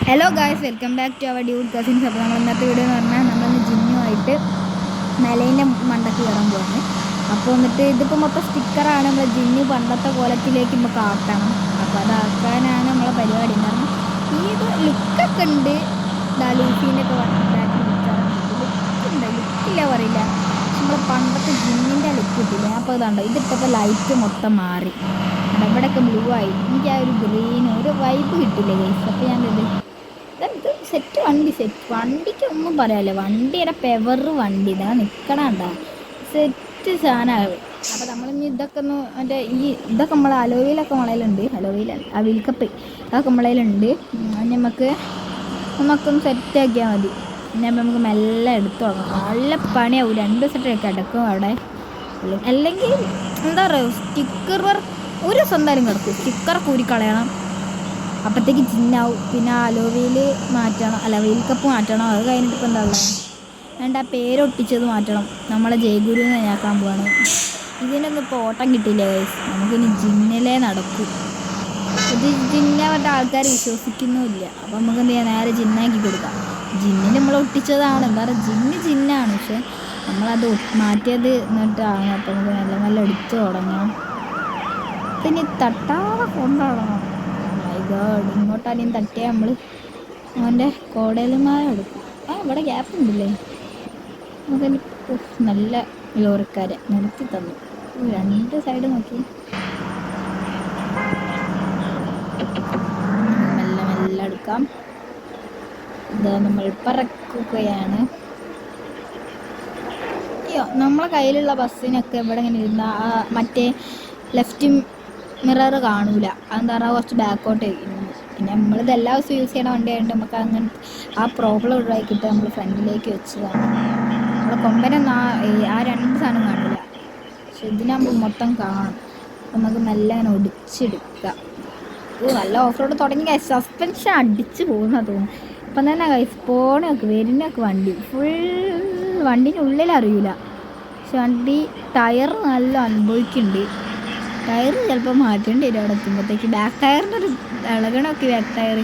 Hello guys, welcome back to our dude cousins. അപ്പോൾ നമ്മൾ ഇന്നത്തെ വീഡിയോ എന്ന് പറഞ്ഞാൽ നമ്മളിന്ന് ജിമ്മുമായിട്ട് മലേൻ്റെ മണ്ടയ്ക്ക് കയറാൻ പോകുന്നത്. അപ്പോൾ എന്നിട്ട് ഇതിപ്പോൾ മൊത്തം സ്റ്റിക്കറാണ്. നമ്മൾ ജിമ്മ് പണ്ടത്തെ കോലത്തിലേക്ക് നമുക്ക് ആക്കണം. അപ്പോൾ അതാക്കാനാണ് നമ്മളെ പരിപാടി. കാരണം ഈ ഇത് ലുക്കൊക്കെ ഉണ്ട്. ലൂഫീൻ്റെ ഒക്കെ ബാക്കിൽ ലുക്കുണ്ട്, ലുക്കില്ല പറയില്ല. നമ്മൾ പണ്ടത്തെ ജിമ്മിൻ്റെ ലുക്ക് കിട്ടില്ല. അപ്പോൾ ഇതുണ്ടോ, ഇതിട്ടപ്പോൾ ലൈറ്റ് മൊത്തം മാറി. ഇവിടെയൊക്കെ ബ്ലൂ ആയി. എനിക്ക് ആ ഒരു ഗ്രീൻ ഒരു വൈബ് കിട്ടില്ല ഗൈസ്. അപ്പോൾ ഞാൻ ഇത് സെറ്റ് വണ്ടിക്ക് ഒന്നും പറയാമല്ലോ. വണ്ടിയുടെ പെവർ വണ്ടി ഇതാ നിൽക്കണണ്ട സെറ്റ് സാധനമാണ്. അപ്പോൾ നമ്മളിനി ഇതൊക്കെ ഒന്ന് മറ്റേ ഇതൊക്കെ നമ്മളെ അലോയിലൊക്കെ നമ്മളതിലുണ്ട്. അലോയിൽ അവിൽക്കപ്പ് അതൊക്കെ നമ്മളതിലുണ്ട്. നമുക്കൊന്ന് സെറ്റാക്കിയാൽ മതി. പിന്നെ നമുക്ക് മെല്ലെ എടുത്തു തുടങ്ങാം. നല്ല പണിയാവും. 2 ദിവസമായിട്ട് കിടക്കും അവിടെ. അല്ലെങ്കിൽ എന്താ പറയുക, സ്റ്റിക്കർ വർക്ക് ഒരു ദിവസം എന്തായാലും കിടക്കും. സ്റ്റിക്കർ കൂരിക്കളയണം, അപ്പോഴത്തേക്ക് ജിന്നാവും. പിന്നെ അലോവയിൽ മാറ്റണം, അല്ല വെയിൽ കപ്പ് മാറ്റണം. അത് കഴിഞ്ഞിട്ട് ഇപ്പോൾ എന്താ ഉള്ളത്, എൻ്റെ ആ പേരൊട്ടിച്ചത് മാറ്റണം. നമ്മളെ ജയഗുരുവിനെ ഞാക്കാൻ പോവാണ്. ഇതിനൊന്നും ഇപ്പോൾ ഓട്ടം കിട്ടില്ല ഗൈസ്. നമുക്കിനി ജിന്നിലേ നടക്കും. ഇത് ജിന്നെ മറ്റേ ആൾക്കാർ വിശ്വസിക്കുന്നുമില്ല. അപ്പോൾ നമുക്ക് എന്ത് ചെയ്യാം, നേരെ ജിന്നാക്കി കൊടുക്കാം. ജിന്നിന് നമ്മൾ ഒട്ടിച്ചതാണ്, എന്താ പറയുക, ജിന്നാണ്. പക്ഷെ നമ്മളത് മാറ്റിയത് എന്നിട്ടാണ്. അപ്പോൾ നമുക്ക് നല്ല നല്ല എടുത്ത് തുടങ്ങാം. പിന്നെ തട്ടാതെ കൊണ്ടുപോകണം. മൈ ഗോഡ്, ഇങ്ങോട്ടാണെങ്കിൽ തട്ടിയാൽ നമ്മൾ അവൻ്റെ കോടലുമായ എടുക്കും. ഇവിടെ ഗ്യാപ്പ് ഉണ്ടല്ലേ. നമുക്കതിന് നല്ല ലോറിക്കാരെ നിർത്തി തന്നു. 2 സൈഡ് നോക്കി മെല്ലെ മെല്ലെ എടുക്കാം. ഇത് നമ്മൾ പറക്കുകയാണ്. അയ്യോ, നമ്മളെ കയ്യിലുള്ള ബസ്സിനൊക്കെ ഇവിടെ ഇങ്ങനെ ഇരുന്നാൽ മറ്റേ ലെഫ്റ്റ് മിറർ കാണൂല. അതെന്താ പറയുക, കുറച്ച് ബാക്കോട്ട് ഇരിക്കുന്നു. പിന്നെ നമ്മളിത് എല്ലാ ദിവസവും യൂസ് ചെയ്യണ വണ്ടിയായിട്ട് നമുക്ക് അങ്ങനെ ആ പ്രോബ്ലം ഒഴിവാക്കിയിട്ട് നമ്മൾ ഫ്രണ്ടിലേക്ക് വെച്ചതാണ്. നമ്മളെ കൊമ്പനൊന്നും ആ 2 സാധനം കാണില്ല. പക്ഷെ ഇതിനാകുമ്പോൾ മൊത്തം കാണും. അപ്പം നമുക്ക് നല്ല അങ്ങനെ ഒടിച്ചെടുക്കാം. നല്ല ഓഫ് റോഡ് തുടങ്ങി. സസ്പെൻഷൻ അടിച്ച് പോകുന്ന തോന്നുന്നു. ഇപ്പം തന്നെ കൈസ് പോണൊക്കെ വരുന്നൊക്കെ വണ്ടി ഫുൾ വണ്ടീൻ്റെ ഉള്ളിൽ അറിയില്ല. പക്ഷെ വണ്ടി ടയർ നല്ല അനുഭവിക്കുന്നുണ്ട്. ടയർ ചിലപ്പോൾ മാറ്റേണ്ടി വരും അവിടെ എത്തുമ്പോഴത്തേക്ക്. ബാക്ക് ടയറിൻ്റെ ഒരു ഇളകണമൊക്കെ. ബാക്ക് ടയർ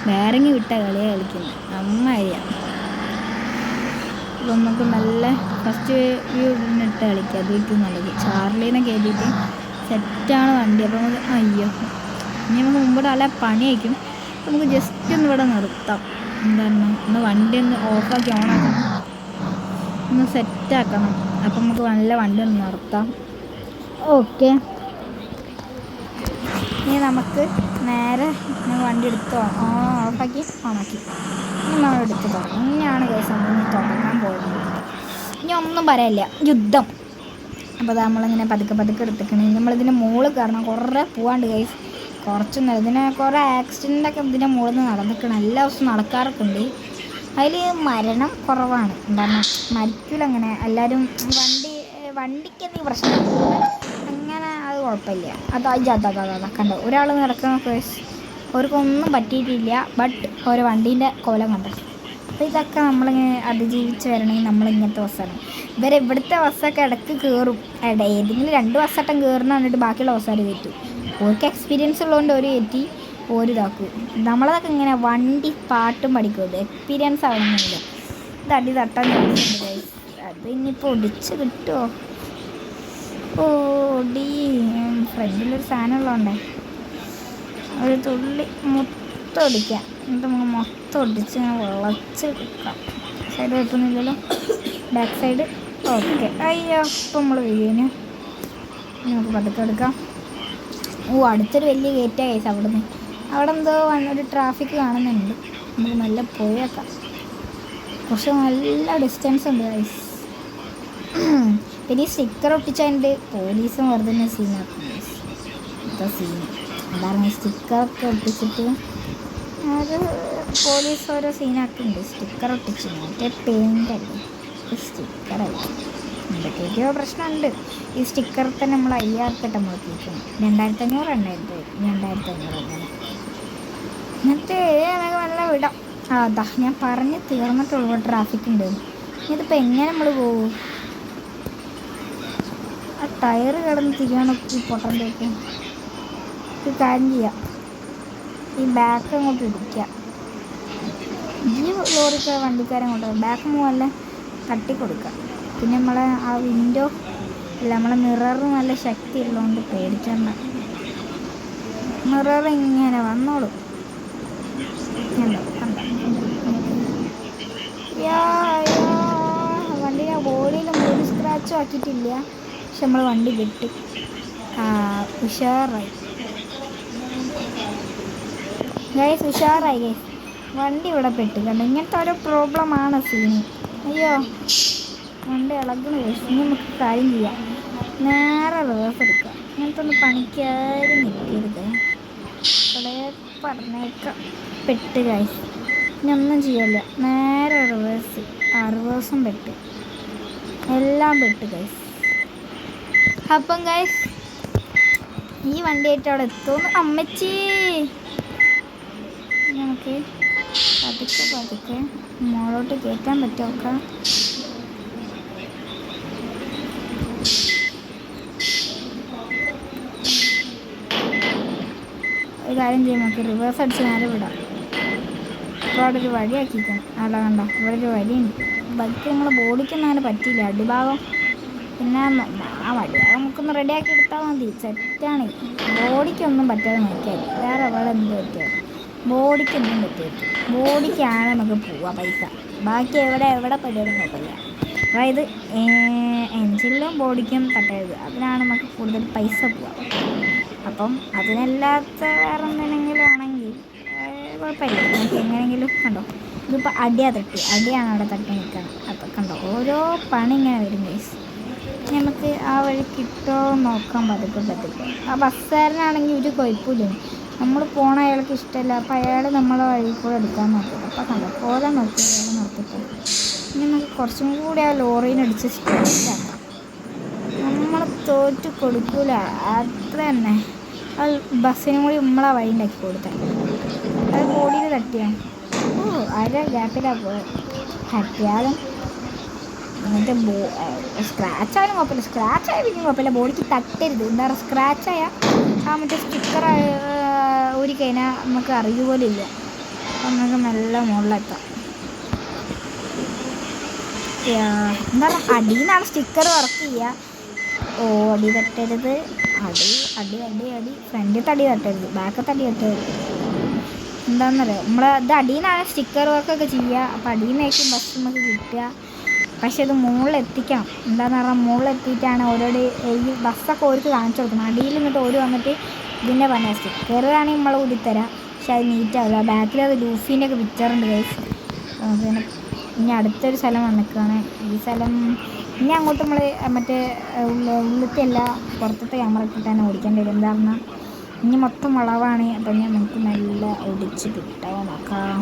ബെയറിങ് വിട്ട കളിയാണ് കളിക്കുന്നത്. നന്നായിരിക്കാം. അപ്പോൾ നമുക്ക് നല്ല ഫസ്റ്റ് വ്യൂ ഇട്ട് കളിക്കാം. അതൊക്കെ നല്ലത്. ചാർലീനെ കയറ്റിയിട്ട് സെറ്റാണ് വണ്ടി. അപ്പോൾ നമുക്ക് അയ്യോ, ഇനി നമുക്ക് മുമ്പോട്ട് നല്ല പണിയായിരിക്കും. നമുക്ക് ജസ്റ്റ് ഒന്ന് ഇവിടെ നിർത്താം. എന്താണ്, ഒന്ന് വണ്ടി ഒന്ന് ഓഫാക്കി ഓണാക്കണം, ഒന്ന് സെറ്റാക്കണം. അപ്പം നമുക്ക് നല്ല വണ്ടി ഒന്ന് നിർത്താം. ഓക്കെ, ഇനി നമുക്ക് നേരെ വണ്ടി എടുത്ത് ഓഫാക്കി ഓണാക്കി ഇനി നമ്മൾ എടുത്ത് തുടങ്ങും. ഇനിയാണ് കേസ് നമ്മൾ തുടങ്ങാൻ പോകുന്നത്. ഇനി ഒന്നും പറയാനില്ല, യുദ്ധം. അപ്പോൾ അത് നമ്മളിങ്ങനെ പതുക്കെ എടുത്തിക്കണേ. നമ്മളിതിൻ്റെ മുകളിൽ കാരണം കുറേ പോകാണ്ട് കേസ്. കുറച്ചൊന്നും ഇതിനെ കുറേ ആക്സിഡൻ്റൊക്കെ ഇതിൻ്റെ മുകളിൽ നിന്ന് നടന്നിക്കണം. എല്ലാ ദിവസവും നടക്കാറൊക്കെ ഉണ്ട്. അതിൽ മരണം കുറവാണ്. എന്താണ്, മരിക്കില്ല അങ്ങനെ. എല്ലാവരും വണ്ടിക്ക് എന്തെങ്കിലും പ്രശ്നമില്ല, അങ്ങനെ അത് കുഴപ്പമില്ല. അതാ കണ്ടോ, ഒരാൾ നടക്കുന്ന കേസ് അവർക്കൊന്നും പറ്റിയിട്ടില്ല. ബട്ട് ഓരോ വണ്ടീൻ്റെ കോലം കണ്ടോ. അപ്പോൾ ഇതൊക്കെ നമ്മളിങ്ങനെ അതിജീവിച്ച് വരണമെങ്കിൽ നമ്മളിങ്ങനത്തെ ബസ്സാണ്. ഇവിടുത്തെ ബസ്സൊക്കെ ഇടയ്ക്ക് കയറും. ഏതെങ്കിലും 2 ബസ്സട്ടം കയറുന്ന കണ്ടിട്ട് ബാക്കിയുള്ള ബസ്സുകാർ കയറ്റും. ഓർക്ക് എക്സ്പീരിയൻസ് ഉള്ളതുകൊണ്ട് ഒരു കയറ്റി ഇതാക്കും. നമ്മളതൊക്കെ ഇങ്ങനെ വണ്ടി പാട്ടും പഠിക്കുമല്ലോ, എക്സ്പീരിയൻസ് ആവണമെന്നില്ല. ഇത് തട്ടാൻ ചോദിച്ചിട്ടുണ്ട്. അത് ഇനിയിപ്പോൾ ഒടിച്ച് കിട്ടുമോ? ഓടി ഫ്രണ്ടിലൊരു സാധനം ഉള്ളതുകൊണ്ടേ ഒരു തുള്ളി മൊത്തം ഒടിക്കാം. എന്നിട്ട് നമുക്ക് മൊത്തം ഒടിച്ച് ഇങ്ങനെ വിളച്ചെടുക്കാം. സൈഡ് കുഴപ്പമൊന്നുമില്ലല്ലോ. Back side okay. അയ്യോ, ഇപ്പം നമ്മൾ വീഴുന്നു. നമുക്ക് പതുക്കെ എടുക്കാം. അടുത്തൊരു വലിയ ഗേറ്റാ കേസ്. അവിടെ എന്തോ ഒരു ട്രാഫിക് കാണുന്നുണ്ട്. നമുക്ക് നല്ല പോയേക്കാം. പക്ഷെ നല്ല ഡിസ്റ്റൻസ് ഉണ്ട് ഗൈസ്. പിന്നെ ഈ സ്റ്റിക്കർ ഒട്ടിച്ചതിൻ്റെ പോലീസും വെറുതെ സീനാക്കും. ഇതാ സീൻ. എന്താണ്, സ്റ്റിക്കറൊക്കെ ഒട്ടിച്ചിട്ട് അത് പോലീസ് ഓരോ സീനാക്കുന്നുണ്ട്. സ്റ്റിക്കർ ഒട്ടിച്ച് മറ്റേ പെയിൻ്റല്ലേ, സ്റ്റിക്കറല്ല. എന്തൊക്കെയൊക്കെയോ പ്രശ്നമുണ്ട്. ഈ സ്റ്റിക്കർ തന്നെ നമ്മൾ 5000 നോക്കിയിരിക്കണം. 2500 അങ്ങനെ. എന്നിട്ട് നമുക്ക് നല്ല വിടാം. അതാ ഞാൻ പറഞ്ഞ് തീർന്നിട്ടുള്ളൂ. ട്രാഫിക് ഉണ്ട്. ഇതിപ്പോൾ എങ്ങനെ നമ്മൾ പോകും? ആ ടയർ കിടന്ന് തിരിയാനൊക്കെ പൊട്ടൻ്റെയൊക്കെ ഒരു കാര്യം ചെയ്യാം. ഈ ബാക്ക് അങ്ങോട്ട് ഇടിക്കുക. ഈ ലോറിക്ക് വണ്ടിക്കാരൻ കൊണ്ട് ബാക്ക് നല്ല തട്ടിക്കൊടുക്കുക. പിന്നെ നമ്മളെ ആ വിൻഡോ അല്ല, നമ്മളെ മിറർ നല്ല ശക്തി ഉള്ളതുകൊണ്ട് പേടിക്കണ്ട. മിറർ ഇങ്ങനെ വന്നോളും. വണ്ടിയുടെ ബോഡിയിൽ ഒരു സ്ക്രാച്ചും ആക്കിയിട്ടില്ല. പക്ഷെ നമ്മൾ വണ്ടി വിട്ട് ഉഷാറായി ഗൈസ്, ഉഷാറായി ഗൈസ്. വണ്ടി ഇവിടെ പെട്ട് കണ്ടു. ഇങ്ങനത്തെ ഓരോ പ്രോബ്ലമാണ് സീന്. അയ്യോ, വണ്ടി ഇളകണം ഗൈസ്. ഇനി നമുക്ക് കാര്യം ചെയ്യാം, നേരെ റിവേഴ്സ് എടുക്കുക. ഇങ്ങനത്തെ ഒന്ന് പണിക്കാരും നിൽക്കരുത്. ഇവിടെ പറഞ്ഞേക്കാം പെട്ട് ഗൈസ്. ഇനി ഒന്നും ചെയ്യല്ല, നേരെ റിവേഴ്സ്. റിവേഴ്സും പെട്ട്, എല്ലാം പെട്ട് ഗൈസ്. അപ്പം ഗൈസ് ഈ വണ്ടിയായിട്ട് അവിടെ എത്തുമെന്ന് അമ്മച്ചി. നമുക്ക് പതുക്കെ മോളോട്ട് കയറ്റാൻ പറ്റുമൊക്കെ. ഒരു കാര്യം ചെയ്യാം, നമുക്ക് റിവേഴ്സ് അടിച്ച് നേരെ വിടാം. ഇപ്പോൾ അവിടെ ഒരു വഴിയാക്കിയിരിക്കണം. അല്ല കണ്ട, ഇവിടെ ഒരു വഴിയുണ്ട്. ബൈക്ക് നമ്മൾ ബോഡിക്കൊന്നും അങ്ങനെ പറ്റിയില്ല, അടിഭാഗം. പിന്നെ ആ വഴിഭാഗം നമുക്കൊന്ന് റെഡിയാക്കി എടുത്താൽ മതി. സെറ്റാണ്. ബോഡിക്കൊന്നും പറ്റാതെ നോക്കിയാൽ വേറെ അവിടെ എന്ത് പറ്റിയാൽ ബോഡിക്കൊന്നും പറ്റിയത്. ബോഡിക്കാണ് നമുക്ക് പോവാം പൈസ. ബാക്കി എവിടെ പരിപാടി നോക്കില്ല. അതായത് എൻജിനിലും ബോഡിക്കും തട്ടരുത്, അതിനാണ് നമുക്ക് കൂടുതൽ പൈസ പോവാം. അപ്പം അതിനല്ലാത്ത വേറെ എന്തെങ്കിലും ആണെങ്കിൽ കുഴപ്പമില്ല, നമുക്ക് എങ്ങനെയെങ്കിലും. കണ്ടോ, ഇതിപ്പോൾ അടിയാണ് അവിടെ തട്ടി നിൽക്കണം. അപ്പം കണ്ടോ, ഓരോ പണി ഇങ്ങനെ വരും ഗൈസ്. നമുക്ക് ആ വഴി കിട്ടുമോ നോക്കാൻ പതുക്കെ. ആ ബസ്സുകാരനാണെങ്കിൽ ഒരു കുഴപ്പമില്ല, നമ്മൾ പോണ അയാൾക്ക് ഇഷ്ടമല്ല. അപ്പം അയാൾ നമ്മളെ വഴി കൂടെ എടുക്കാൻ നോക്കില്ല. അപ്പം കണ്ടോ, പോലെ നോക്കി അയാൾ നിർത്തിപ്പോ. ഇനി നമുക്ക് കുറച്ചും കൂടി ആ ലോറീനടിച്ച് സ്റ്റാർട്ടാക്കാം. നമ്മൾ തോറ്റു കൊടുക്കൂല, അത്ര തന്നെ. അത് ബസ്സിനും കൂടി നമ്മളാ വഴി ഉണ്ടാക്കി കൊടുത്തേ. അത് ബോഡിയിൽ തട്ടിയാണ്. അര ഗ്യാപ്പിലാണ് പോയത്. തട്ടിയാലും എന്നിട്ട് സ്ക്രാച്ചായാലും കുഴപ്പമില്ല. സ്ക്രാച്ചായ പിന്നെ കുഴപ്പമില്ല, ബോഡിക്ക് തട്ടരുത്. എന്താ പറയുക, സ്ക്രാച്ചായാൽ ആ മറ്റേ സ്റ്റിക്കർ ഊരി കഴിഞ്ഞാൽ നമുക്ക് അറിയുപോലില്ല. അപ്പം നമുക്ക് നല്ല മുകളിലെത്താം. എന്താണ് അടിയിൽ നിന്നാണ് സ്റ്റിക്കർ വർക്ക് ചെയ്യുക. അടി തട്ടരുത്. അടി ഫ്രണ്ടിൽ തടി തട്ടരുത്, ബാക്കത്തെ അടി തട്ടരുത്. എന്താണെന്നറിയോ, ഇത് അടിയിൽ നിന്നാണ് സ്റ്റിക്കർ വർക്കൊക്കെ ചെയ്യുക. അപ്പം അടിയിൽ നിന്നായിരിക്കും ബസ് നമുക്ക് കിട്ടുക. പക്ഷെ ഇത് മുകളിലെത്തിക്കണം. എന്താണെന്ന് പറഞ്ഞാൽ മുകളിലെത്തിയിട്ടാണ് ഓരോട് ഈ ബസ്സൊക്കെ ഓർക്ക് കാണിച്ചു കൊടുക്കണം. അടിയിൽ നിന്നിട്ട് ഓര് വന്നിട്ട് ഇതിൻ്റെ പറഞ്ഞ സ്റ്റിക്കറാണെങ്കിൽ നമ്മൾ ഊരിത്തരാം. പക്ഷെ അത് നീറ്റാവില്ല. ബാക്കിൽ അത് ലൂഫീൻ്റെ ഒക്കെ പിക്ചറുണ്ട് ഗൈസ്. പിന്നെ ഇനി അടുത്തൊരു സ്ഥലം വന്നിക്കുകയാണ്. ഈ സ്ഥലം ഇനി അങ്ങോട്ട് നമ്മൾ മറ്റേ ഉള്ളിലത്തെ അല്ല, പുറത്തത്തെ ക്യാമറ ഇട്ടിട്ടാണ് ഓടിക്കേണ്ടി വരും. എന്താ പറഞ്ഞാൽ ഇനി മൊത്തം വളവാണ്. അപ്പം ഞാൻ നമുക്ക് നല്ല ഒടിച്ച് കിട്ടാൻ നോക്കാം.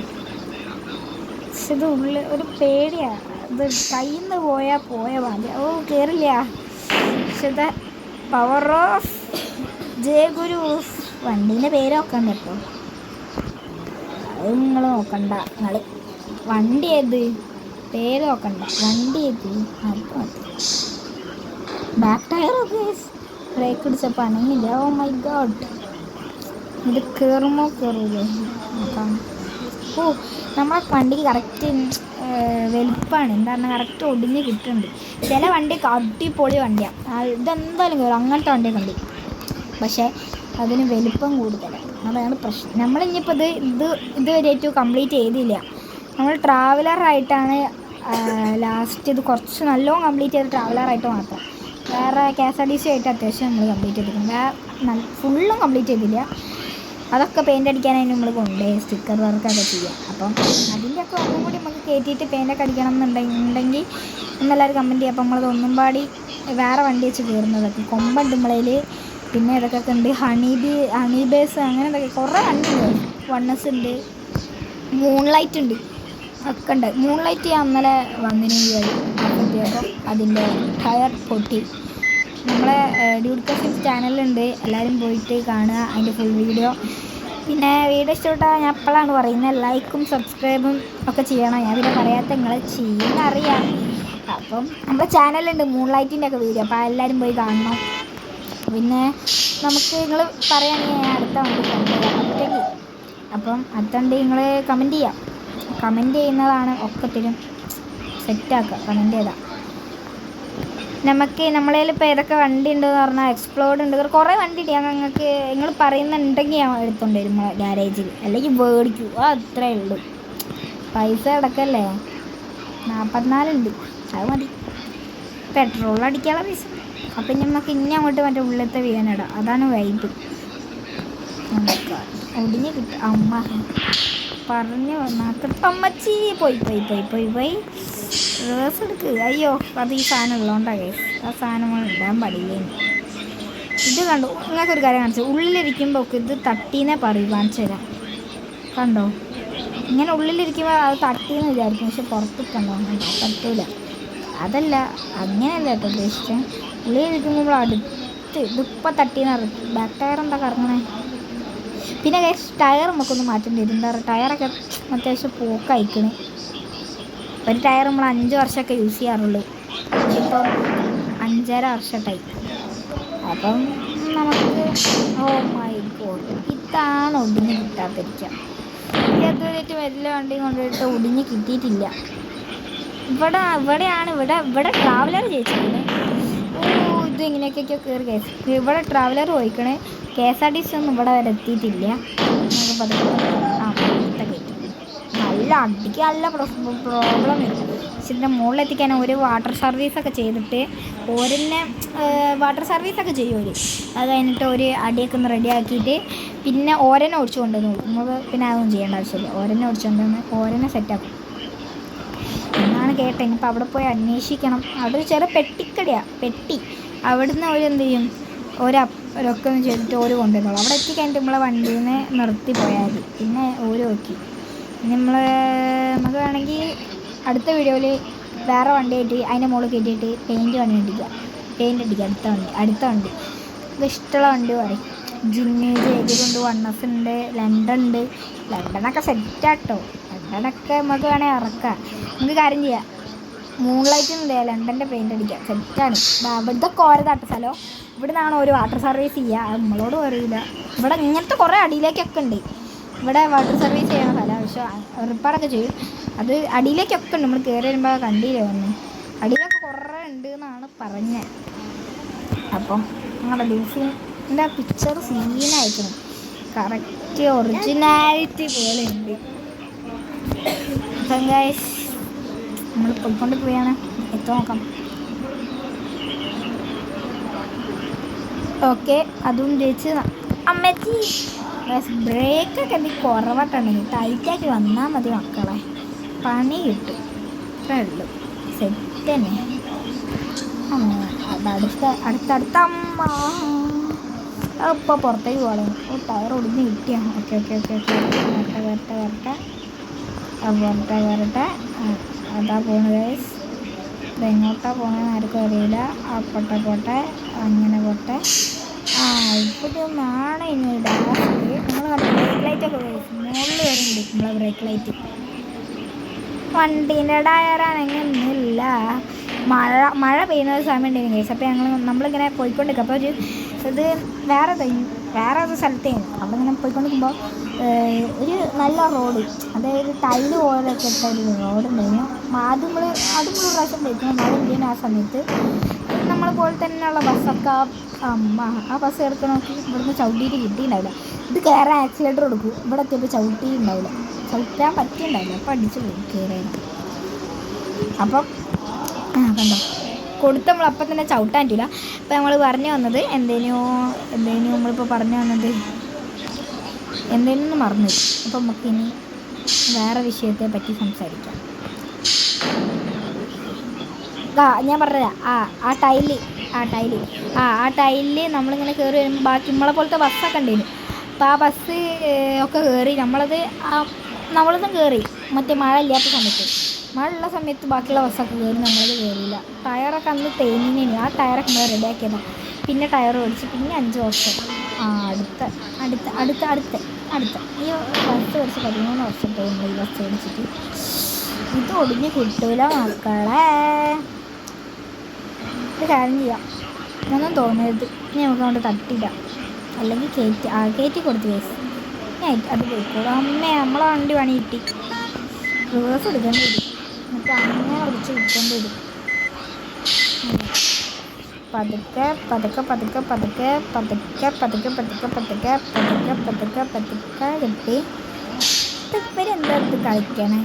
പക്ഷെ ഇത് ഒരു പേടിയാണ്. ഇത് കയ്യിൽ നിന്ന് പോയ മതി. കയറില്ല. പക്ഷെ ഇത് പവർ ഓഫ് ജയഗുരു. വണ്ടീൻ്റെ പേര് നോക്കണ്ട കേട്ടോ, അത് നിങ്ങൾ നോക്കണ്ട. നിങ്ങൾ വണ്ടി ഏത് പേര് നോക്കണ്ട, വണ്ടി ഏത് അത് മതി. ബാക്ക് ടയറൊക്കെ ബ്രേക്ക് അടിച്ചപ്പോൾ അനങ്ങില്ല. മൈ ഗോഡ്, ഇത് കയറുമോ കയറൂലേ നോക്കാം. നമ്മളെ വണ്ടിക്ക് കറക്റ്റ് വലുപ്പമാണ്. എന്താ പറഞ്ഞാൽ കറക്റ്റ് ഒടിഞ്ഞ് കിട്ടുന്നുണ്ട്. ചില വണ്ടിയൊക്കെ അടിപൊളി വണ്ടിയാണ്, ഇതെന്തായാലും കയറും. അങ്ങനത്തെ വണ്ടിയൊക്കെ ഉണ്ട്. പക്ഷേ അതിന് വലുപ്പം കൂടുതലാണ്, അതാണ് പ്രശ്നം. നമ്മളിനിയിപ്പോൾ ഇതുവരെയായിട്ടും കംപ്ലീറ്റ് ചെയ്തില്ല. നമ്മൾ ട്രാവലറായിട്ടാണ് ലാസ്റ്റ് ഇത് കുറച്ച് നല്ലോണം കംപ്ലീറ്റ് ചെയ്ത് ട്രാവലറായിട്ട് മാത്രം. വേറെ KSRTC ആയിട്ട് അത്യാവശ്യം നമ്മൾ കംപ്ലീറ്റ് ചെയ്തിരിക്കണം. ഫുള്ളും കംപ്ലീറ്റ് ചെയ്തില്ല. അതൊക്കെ പെയിൻ്റ് അടിക്കാനായിട്ട് നമ്മൾ കൊണ്ടുപോയി സ്റ്റിക്കർ വർക്കൊക്കെ ചെയ്യാം. അപ്പം അതിൻ്റെയൊക്കെ ഒന്നും കൂടി നമുക്ക് കയറ്റിയിട്ട് പെയിൻ്റൊക്കെ അടിക്കണം എന്നുണ്ടെങ്കിൽ എന്നെല്ലാവരും കമൻറ്റ് ചെയ്യാം. അപ്പം നമ്മളത് ഒന്നും പാടി വേറെ വണ്ടി വെച്ച് കയറുന്നതൊക്കെ കൊമ്പുണ്ട് നമ്മളതിൽ. പിന്നെ ഇതൊക്കെ ഉണ്ട്, ഹണി ബേസ് അങ്ങനെ ഇതൊക്കെ കുറേ വണ്ടി ഉണ്ട്. വണ്ണസ് ഉണ്ട്, മൂൺലൈറ്റ് ഉണ്ട്, ഒക്കെ ഉണ്ട്. മൂൺലൈറ്റ് ഞാൻ ഇന്നലെ വന്നിന് വഴി അപ്പം അതിൻ്റെ ടയർ പൊട്ടി. നമ്മളെ ഡ്യൂഡ് കസിൻസ് ചാനലുണ്ട്, എല്ലാവരും പോയിട്ട് കാണുക അതിൻ്റെ ഫുൾ വീഡിയോ. പിന്നെ വീഡിയോ ഇഷ്ടപ്പെട്ടാൽ ഞാൻ എപ്പോഴാണ് പറയുന്നത്, ലൈക്കും സബ്സ്ക്രൈബും ഒക്കെ ചെയ്യണം. ഞാൻ പിന്നെ പറയാത്ത നിങ്ങളെ ചെയ്യുന്നറിയാം. അപ്പം നമ്മുടെ ചാനലുണ്ട് മൂൺലൈറ്റിൻ്റെ ഒക്കെ വീഡിയോ, അപ്പോൾ എല്ലാവരും പോയി കാണണം. പിന്നെ നമുക്ക് നിങ്ങൾ പറയുകയാണെങ്കിൽ ഞാൻ അടുത്ത വണ്ടി കൊണ്ടുപോകാം. അപ്പം അതുകൊണ്ട് നിങ്ങൾ കമൻറ്റ് ചെയ്യുന്നതാണ് ഒക്കത്തിനും സെറ്റാക്കുക. കമൻറ്റ് ചെയ്താൽ നമുക്ക് നമ്മളതിൽ ഇപ്പോൾ ഏതൊക്കെ വണ്ടി ഉണ്ടെന്ന് പറഞ്ഞാൽ എക്സ്പ്ലോർഡ് ഉണ്ട്, കുറേ വണ്ടി ഉണ്ട്. ഞങ്ങൾക്ക് നിങ്ങൾ പറയുന്നുണ്ടെങ്കിൽ ഞാൻ എടുത്തോണ്ട് വരും ഗ്യാരേജിൽ, അല്ലെങ്കിൽ മേടിക്കൂ. അത്രേ ഉള്ളൂ. പൈസ കിടക്കല്ലേ, 44 ഉണ്ട്, അത് മതി. പെട്രോൾ അടിക്കാനുള്ള പൈസ. അപ്പം നമുക്ക് ഇനി അങ്ങോട്ട് മറ്റേ ഉള്ളിലത്തെ വീണിടാം. അതാണ് വൈബ്. ഒടിഞ്ഞ് കിട്ടും. അമ്മ പറഞ്ഞു നാക്കട്ടമ്മച്ചി പോയി റിവേഴ്സ് എടുക്ക്. അയ്യോ, അത് ഈ സാധനം ഉള്ളതുകൊണ്ടാണ്. ആ സാധനം ഇടാൻ പാടില്ലേന്ന്. ഇത് കണ്ടു. നിങ്ങൾക്കൊരു കാര്യം കാണിച്ചു, ഉള്ളിലിരിക്കുമ്പോൾ ഒക്കെ ഇത് തട്ടീന്നേ പറയും. കാണിച്ചു തരാം. കണ്ടോ, ഇങ്ങനെ ഉള്ളിലിരിക്കുമ്പോൾ അത് തട്ടീന്ന് വിചാരിക്കും, പക്ഷെ പുറത്തിട്ടുണ്ടോ തട്ടൂല. അതല്ല, അങ്ങനെയല്ല കേട്ടോ ഉദ്ദേശിച്ചത്. ഉള്ളിലിരിക്കുമ്പോൾ അടുത്ത് ഇതിപ്പോൾ തട്ടീന്ന് അറിയും. ബാക്ക് ടയർ എന്താ കറങ്ങണേ. പിന്നെ ടയർ നമുക്കൊന്ന് മാറ്റേണ്ടി വരും. എന്താ പറയുക, ടയറൊക്കെ അത്യാവശ്യം പോക്കയക്കണേ. ഒരു ടയർ നമ്മൾ 5 വർഷമൊക്കെ യൂസ് ചെയ്യാറുള്ളൂ, ഇപ്പം 5.5 വർഷമായി. അപ്പം നമുക്ക് ഓ മൈ ഗോഡ്, ഇതാണ് ഒടിഞ്ഞ് കിട്ടാതിരിക്കുക. ഇതുവരെയായിട്ട് വലിയ വണ്ടി കൊണ്ടുപോയിട്ട് ഒടിഞ്ഞ് കിട്ടിയിട്ടില്ല. ഇവിടെ ട്രാവലർ ജയിച്ചിട്ടുണ്ട്. ഇത് ഇങ്ങനെയൊക്കെയൊക്കെ കയറി കേസ്. ഇവിടെ ട്രാവലർ പോയിക്കണേ. KSRTC ഒന്നും ഇവിടെ വരെ എത്തിയിട്ടില്ല. നല്ല അടിക്ക് നല്ല പ്രോബ്ലം വരും. പക്ഷെ ഇതിൻ്റെ മുകളിലെത്തിക്കാൻ ഒരു വാട്ടർ സർവീസൊക്കെ ചെയ്തിട്ട് ഓരെന്നെ വാട്ടർ സർവീസൊക്കെ ചെയ്യും അവർ. അത് കഴിഞ്ഞിട്ട് ഒരു അടിയൊക്കെ ഒന്ന് റെഡിയാക്കിയിട്ട് പിന്നെ ഓരെന്നെ ഓടിച്ചു കൊണ്ടുവന്നു. നമുക്ക് പിന്നെ അതൊന്നും ചെയ്യേണ്ട ആവശ്യമില്ല. ഓരെന്നെ ഓടിച്ചു കൊണ്ടുവന്ന് ഓരെന്നെ സെറ്റാക്കും എന്നാണ് കേട്ടത്. ഇനിയിപ്പോൾ അവിടെ പോയി അന്വേഷിക്കണം. അവിടെ ഒരു ചെറിയ പെട്ടി. അവിടുന്ന് അവർ എന്ത് ചെയ്യും, ഒരൊക്കെ ചെയ്തിട്ട് ഓര് കൊണ്ടുവന്നോളൂ. അവിടെ എത്തിക്കഴിഞ്ഞിട്ട് നമ്മളെ വണ്ടിയിൽ നിന്ന് നിർത്തി പോയാൽ മതി. പിന്നെ ഓര് നോക്കി നമുക്ക് വേണമെങ്കിൽ അടുത്ത വീഡിയോയിൽ വേറെ വണ്ടിയായിട്ട് അതിൻ്റെ മുകളിൽ കയറ്റിയിട്ട് പെയിൻറ്റ് അടിക്കുക. അടുത്ത വണ്ടി ഇത് ഇഷ്ടമുള്ള വണ്ടി പറയും. ജിന്നേജ് എതിരുണ്ട്, വണ്ണസ് ഉണ്ട്, ലണ്ടനൊക്കെ സെറ്റാട്ടോ. ലണ്ടനൊക്കെ നമുക്ക് വേണമെങ്കിൽ ഇറക്കാം. നമുക്ക് കാര്യം ചെയ്യാം, മൂൺലൈറ്റ് ഉണ്ട്, ലണ്ടൻ്റെ പെയിൻ്റ് അടിക്കുക. സെറ്റാണ്. ഇതൊക്കെ ഓരതാട്ട സ്ഥലം. ഇവിടെ നിന്നാണ് ഒരു വാട്ടർ സർവീസ് ചെയ്യുക. അത് നമ്മളോട് പറയില്ല. ഇവിടെ ഇങ്ങനത്തെ കുറേ അടിയിലേക്കൊക്കെ ഉണ്ട്. ഇവിടെ വാട്ടർ സർവീസ് ചെയ്യണ സ്ഥലം. പക്ഷേ റിപ്പയറൊക്കെ ചെയ്യും. അത് അടിയിലേക്കൊക്കെ ഉണ്ട്. നമ്മൾ കയറി വരുമ്പോൾ കണ്ടില്ലേ വന്ന് അടിയിലൊക്കെ കുറേ ഉണ്ട് എന്നാണ് പറഞ്ഞത്. അപ്പം ഞങ്ങളുടെ ഡ്യൂസിൻ്റെ പിക്ചർ സീനായിരിക്കണം. കറക്റ്റ് ഒറിജിനാലിറ്റി പോലെ ഉണ്ട്. അപ്പം ഗൈസ് നമ്മൾ പോയിക്കൊണ്ട് പോയാണ്. എത്തി നോക്കാം. ഓക്കെ, അതും ജയിച്ച്. അമ്മച്ചി ബ്രേക്കൊക്കെ എന്തെങ്കിലും കുറവായിട്ടുണ്ടെങ്കിൽ ടൈറ്റാക്കി വന്നാൽ മതി മക്കളെ, പണി കിട്ടും. ഇത്രേ ഉള്ളൂ. സെറ്റ് തന്നെ. അടുത്ത അമ്മ ഇപ്പോൾ പുറത്തേക്ക് പോകണം. ടയർ ഒടിഞ്ഞ് കിട്ടിയാണ്. ഓക്കെ വരട്ടെ. അതാ പോണ ഗൈസ്. ഇതെങ്ങോട്ടാ പോകണമെന്ന് ആർക്കും അറിയില്ല. പോട്ടെ അങ്ങനെ പോട്ടെ. ഇവിടെ ഒന്നാണ് ഇനി ഡാസ്. നമ്മൾ ബ്രേക്ക് ലൈറ്റൊക്കെ മുകളിൽ വരുന്നുണ്ട്. നമ്മളെ ബ്രേക്ക് ലൈറ്റ് വണ്ടീൻ്റെ ടയറാണെങ്കില്ല. മഴ പെയ്യുന്ന ഒരു സമയം ഉണ്ടായിരുന്നു കേസ്. അപ്പോൾ നമ്മളിങ്ങനെ പോയിക്കൊണ്ടിരിക്കും. അപ്പോൾ ഇത് വേറെ ഒരു സ്ഥലത്തേന്. അവിടെ ഇങ്ങനെ പോയിക്കൊണ്ടിരിക്കുമ്പോൾ ഒരു നല്ല റോഡ്, അതായത് ടൈല് പോലെയൊക്കെ ഇട്ട ഒരു റോഡുണ്ടായിരുന്നു. അതും ഒരു പ്രാവശ്യം പോയിക്കണം. മഴ ഇങ്ങനെ ആ സമയത്ത് നമ്മളെ പോലെ തന്നെയുള്ള ബസ്സൊക്കെ ആ ബസ് എടുക്കണമെങ്കിൽ ഇവിടുന്ന് ചവിട്ടിയിട്ട് കിട്ടിയിട്ടുണ്ടാവില്ല. ഇത് കയറാൻ ആക്സിലേറ്റർ കൊടുക്കും. ഇവിടെ എത്തിയപ്പോൾ ചവിട്ടിയിട്ടുണ്ടാവില്ല, ചവിട്ടാൻ പറ്റിയിട്ടുണ്ടാവില്ല. അപ്പോൾ അടിച്ച് പോയി കയറിയത്. അപ്പം കണ്ടോ കൊടുത്ത് നമ്മൾ അപ്പം തന്നെ ചവിട്ടാൻ പറ്റില്ല. അപ്പോൾ നമ്മൾ പറഞ്ഞു വന്നത് എന്തേനു നമ്മളിപ്പോൾ പറഞ്ഞു വന്നത് എന്തേനൊന്ന് മറന്നു. അപ്പം നമുക്കിനി വേറെ വിഷയത്തെ പറ്റി സംസാരിക്കാം. ഞാൻ പറഞ്ഞതാ ആ ടൈലിൽ നമ്മളിങ്ങനെ കയറി വരുമ്പോൾ ബാക്കി നമ്മളെ പോലത്തെ ബസ്സൊക്കെ ഉണ്ടായിരുന്നു. അപ്പോൾ ആ ബസ് ഒക്കെ കയറി നമ്മളൊന്നും കയറി. മറ്റേ മഴ ഇല്ലാത്ത സമയത്ത്, മഴ ഉള്ള സമയത്ത് ബാക്കിയുള്ള ബസ്സൊക്കെ കയറി, നമ്മളത് കയറിയില്ല. ടയറൊക്കെ അന്ന് തേനിനാണ്. ആ ടയറൊക്കെ നമ്മൾ റെഡിയാക്കിയതാണ്. പിന്നെ ടയർ ഓടിച്ച് പിന്നെ 5 വർഷം. അടുത്ത ഈ ബസ് ഓടിച്ച് 13 വർഷത്തെ നമ്മൾ ഈ ബസ് ഓടിച്ചിട്ട്. ഇത് ഒടിഞ്ഞ് കിട്ടൂല മക്കളെ. ഒരു കാര്യം ചെയ്യാം, ഒന്നും തോന്നരുത്. ഇനി നമുക്ക് കൊണ്ട് തട്ടിയിടാം, അല്ലെങ്കിൽ കയറ്റി കൊടുത്ത് കേസ്. അത് പോയിക്കോളും. അമ്മേ നമ്മളെ വണ്ടി പണി കിട്ടി. റിവേഴ്സ് എടുക്കേണ്ടി വരും. എന്നിട്ട് അങ്ങനെ വിളിച്ച് വിൽക്കേണ്ടി വരും. പതുക്കെ പതുക്കെ പതുക്കെ പതുക്കെ പതുക്കെ പതുക്കെ പതുക്കെ പതുക്കെ പതുക്കെ പതുക്കെ പതുക്കെ കിട്ടി. ഇവരെന്താ ഇത് കളിക്കണേ?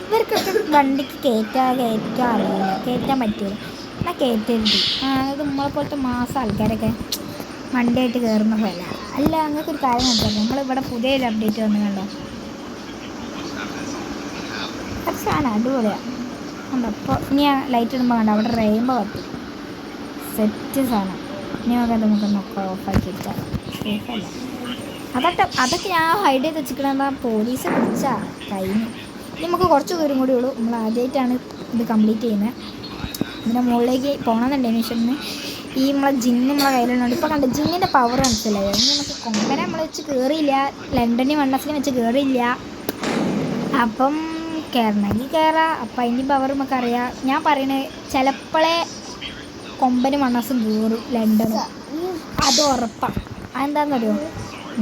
ഇവർക്കൊക്കെ വണ്ടിക്ക് കയറ്റാൻ അറിയില്ല, കയറ്റാൻ പറ്റില്ല. എന്നാൽ കയറ്റരുത്. അത് നമ്മളെ പോലത്തെ മാസം ആൾക്കാരൊക്കെ വണ്ടിയായിട്ട് കയറുന്ന പോലെ. അല്ല, അങ്ങനൊരു കാര്യം നോക്കാം. നമ്മളിവിടെ പുതിയൊരു അപ്ഡേറ്റ് വന്നു കണ്ടോ? കുറച്ചാണ് അടിപൊളിയാണ് കണ്ടോ. അപ്പോൾ ഇനി ലൈറ്റ് ഇടുമ്പോൾ കണ്ടോ അവിടെ റെയിൻബോ കത്തി. സെറ്റ് സാധനം. ഇനി നമുക്ക് നോക്കാം, ഓഫാക്കി വെച്ചാൽ സേഫല്ല. അതൊക്കെ ഞാൻ ഹൈഡ് ചെയ്ത് വെച്ചിരിക്കണ പോലീസ് പിടിച്ചാൽ കഴിഞ്ഞു. ഇനി നമുക്ക് കുറച്ച് ദൂരം കൂടി ഉള്ളൂ. നമ്മൾ ആദ്യമായിട്ടാണ് ഇത് കംപ്ലീറ്റ് ചെയ്യുന്നത്. ഇതിൻ്റെ മുകളിലേക്ക് പോകണമെന്നുണ്ടെങ്കിൽ മിഷന് ഈ നമ്മളെ ജിന്ന് നമ്മളെ കയ്യിലുണ്ട്. ഇപ്പോൾ കണ്ട ജിന്നിൻ്റെ പവർ മനസ്സിലായോ? ഇനി നമുക്ക് കൊമ്പനെ നമ്മൾ വെച്ച് കയറിയില്ല, ലണ്ടനും വണ്ണസിനും വെച്ച് കയറിയില്ല. അപ്പം കയറണമെങ്കിൽ കയറാം. അപ്പം അതിൻ്റെ പവർ നമുക്കറിയാം. ഞാൻ പറയണത് ചിലപ്പോഴേ കൊമ്പനും വണ്ണസും കയറും ലണ്ടനും, അത് ഉറപ്പാണ്. അതെന്താണെന്നറിയോ?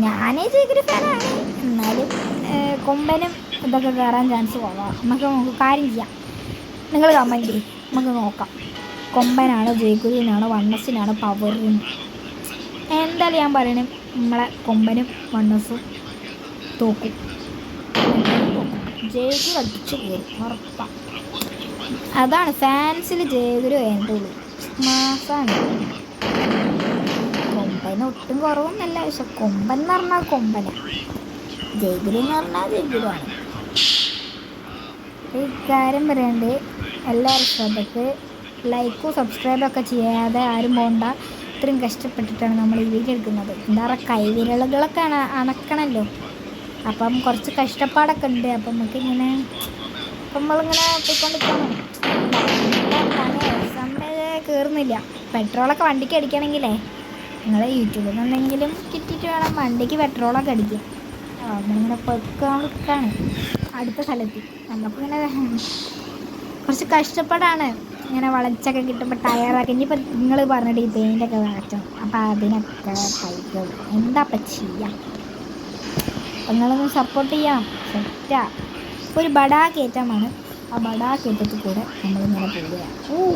ഞാനേ ജയിക്കൊരു ഫാനാണ്, എന്നാലും കൊമ്പനും ഇതൊക്കെ കയറാൻ ചാൻസ് കുറവാണ്. നമുക്ക് കാര്യം ചെയ്യാം. നിങ്ങൾ കമൻറ്റ് ചെയ്യും, നമുക്ക് നോക്കാം. കൊമ്പനാണോ ജയഗുരുവിനാണോ വണ്ണസിനാണോ പവറിന്? എന്തായാലും ഞാൻ പറയണേ നമ്മളെ കൊമ്പനും വണ്ണസും തോക്കും. ജയഗുരു അടിച്ചു കയറും ഉറപ്പാണ്. അതാണ് ഫാൻസിൽ ജയഗുരു വേണ്ടുള്ളൂ. മാസാണ്. കൊമ്പന് ഒട്ടും കുറവൊന്നല്ല, പക്ഷെ കൊമ്പൻ എന്ന് പറഞ്ഞാൽ കൊമ്പനാണ്, ജയഗുരു എന്ന് പറഞ്ഞാൽ ജയഗുരുവാണ്. ഈ കാര്യം പറയണ്ട്. എല്ലാവരും ശ്രദ്ധക്ക് ലൈക്കും സബ്സ്ക്രൈബൊക്കെ ചെയ്യാതെ ആരും പോകണ്ട. ഇത്രയും കഷ്ടപ്പെട്ടിട്ടാണ് നമ്മൾ ഈ വീഡിയോ എടുക്കുന്നത്. എന്താ പറയുക, കൈവിരലുകളൊക്കെ അണക്കണമല്ലോ. അപ്പം കുറച്ച് കഷ്ടപ്പാടൊക്കെ ഉണ്ട്. അപ്പം നമുക്കിങ്ങനെ നമ്മളിങ്ങനെ പോയിക്കൊണ്ടിരിക്കണം. സമയം കയറുന്നില്ല. പെട്രോളൊക്കെ വണ്ടിക്ക് അടിക്കണമെങ്കിലേ നിങ്ങൾ യൂട്യൂബിൽ നിന്നെങ്കിലും കിട്ടിയിട്ട് വേണം വണ്ടിക്ക് പെട്രോളൊക്കെ അടിക്കുക. നമ്മളിങ്ങനെ പൊയ്ക്കൊണ്ടിരിക്കുകയാണ് അടുത്ത സ്ഥലത്ത്. നമുക്കിങ്ങനെ കുറച്ച് കഷ്ടപ്പാടാണ്. ഇങ്ങനെ വളച്ചൊക്കെ കിട്ടുമ്പോൾ ടയറൊക്കെ ഇനിയിപ്പോൾ നിങ്ങൾ പറഞ്ഞിട്ട് ഈ പെയിൻ്റൊക്കെ മാറ്റണം. അപ്പോൾ അതിനൊക്കെ പൈസ എന്താ അപ്പം ചെയ്യാം. അപ്പം നിങ്ങളൊന്ന് സപ്പോർട്ട് ചെയ്യാം. സെറ്റാ. ഇപ്പോൾ ഒരു ബടാ കയറ്റമാണ്. ആ ബടാ കയറ്റത്തിൽ കൂടെ നമ്മളിങ്ങനെ പോവുകയാണ്.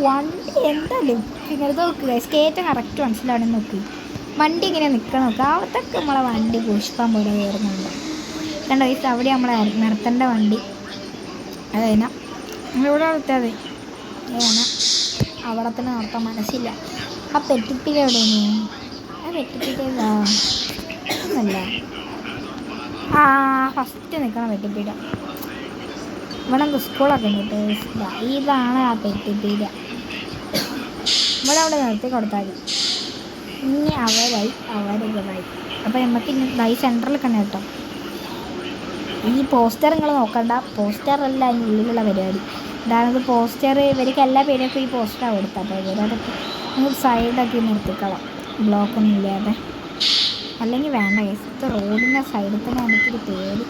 വണ്ടി എന്താ ലുക്ക് ഇങ്ങനെ നോക്കുക. കയറ്റം കറക്റ്റ് മനസ്സിലാവണമെന്ന് നോക്കി. വണ്ടി ഇങ്ങനെ നിൽക്കണം നോക്കുക. അവിടത്തൊക്കെ നമ്മളെ വണ്ടി പുഷ്പം പോലെ കയറുന്നുണ്ട് കണ്ടോ. ഈ അവിടെ നമ്മളെ നിർത്തേണ്ട വണ്ടി അത് കഴിഞ്ഞാൽ നമ്മളിവിടെ നിർത്തിയാൽ മതി. ഏന അവിടെ തന്നെ നിർത്താൻ മനസ്സില്ല. ആ പെട്ടിപ്പില എവിടെയാണ്? ആ പെട്ടിപ്പില ഒന്നല്ല, ഫസ്റ്റ് നിൽക്കണം പെട്ടിപ്പീര. ഇവിടെ നമുക്ക് സ്കൂളൊക്കെ ഉണ്ട് കേട്ടോ. ഇതാണ് ആ പെട്ടിപ്പീര. ഇവിടെ അവിടെ നിർത്തി കൊടുത്താൽ മതി. ഇനി അവരൊക്കെതായി. അപ്പോൾ നമുക്ക് ഇനി സെൻറ്ററിൽ തന്നെ കേട്ടോ. ഈ പോസ്റ്റർ നിങ്ങൾ നോക്കണ്ട, പോസ്റ്ററല്ല അതിൻ്റെ ഉള്ളിലുള്ള പരിപാടി. അതായത് പോസ്റ്റർ ഇവർക്ക് എല്ലാ പേരൊക്കെ ഈ പോസ്റ്ററാണ് കൊടുത്തത്. അപ്പോൾ ഇവരതൊക്കെ നിങ്ങൾ സൈഡൊക്കെ നിർത്തിക്കളാം, ബ്ലോക്കൊന്നും ഇല്ലാതെ. അല്ലെങ്കിൽ വേണ്ട കേസ്. ഇത് റോഡിൻ്റെ സൈഡിൽ തന്നെ നമുക്കൊരു പേര്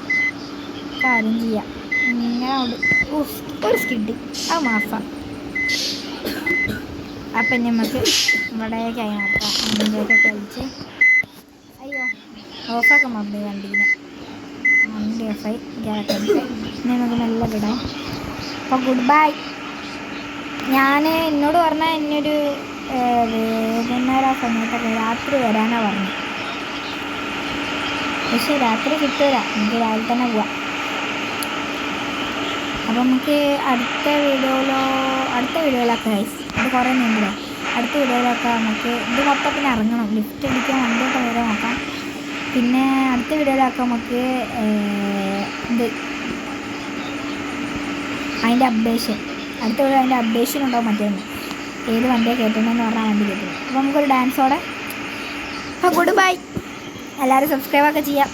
കാര്യം ചെയ്യാം. ഇങ്ങനെ ഒരു സ്കിഡ് അത് മാസം. അപ്പം നമുക്ക് ഇവിടേക്കായി നടത്താം. അതിൻ്റെയൊക്കെ കഴിച്ച് അയ്യോ ഓഫാക്കാൻ മറന്നു വണ്ടീനെ. വണ്ടി ഓഫായി ഗ്യാസ് ഇനി നമുക്ക് നല്ല വിടാം. അപ്പോൾ ഗുഡ് ബൈ. ഞാൻ എന്നോട് പറഞ്ഞാൽ എന്നൊരു വൈകുന്നേരം ആ സമയത്തൊക്കെ രാത്രി വരാനാണ് പറഞ്ഞത്. പക്ഷേ രാത്രി കിട്ടൂല, നമുക്ക് രാവിലെ തന്നെ പോവാം. അപ്പോൾ നമുക്ക് അടുത്ത വീഡിയോയിലൊക്കെ ഇത് കുറേ നീണ്ടല്ലോ. അടുത്ത വീഡിയോയിലൊക്കെ നമുക്ക് ഇത് മൊത്തത്തിന് ഇറങ്ങണം, ലിഫ്റ്റ് അടിക്കാൻ വണ്ടിയൊക്കെ വരെ നോക്കാം. പിന്നെ അടുത്ത വീഡിയോയിലൊക്കെ നമുക്ക് ഇത് അതിൻ്റെ അപ്ഡേഷൻ, അടുത്ത വീഡിയോ അതിൻ്റെ അപ്ഡേഷൻ ഉണ്ടാവും. മറ്റേ ഏത് വണ്ടിയാണ് കയറ്റുന്നതെന്ന് പറഞ്ഞാൽ വണ്ടി കയറ്റുന്നത്. അപ്പോൾ നമുക്കൊരു ഡാൻസോടെ. അപ്പോൾ ഗുഡ് ബൈ. എല്ലാവരും സബ്സ്ക്രൈബൊക്കെ ചെയ്യാം.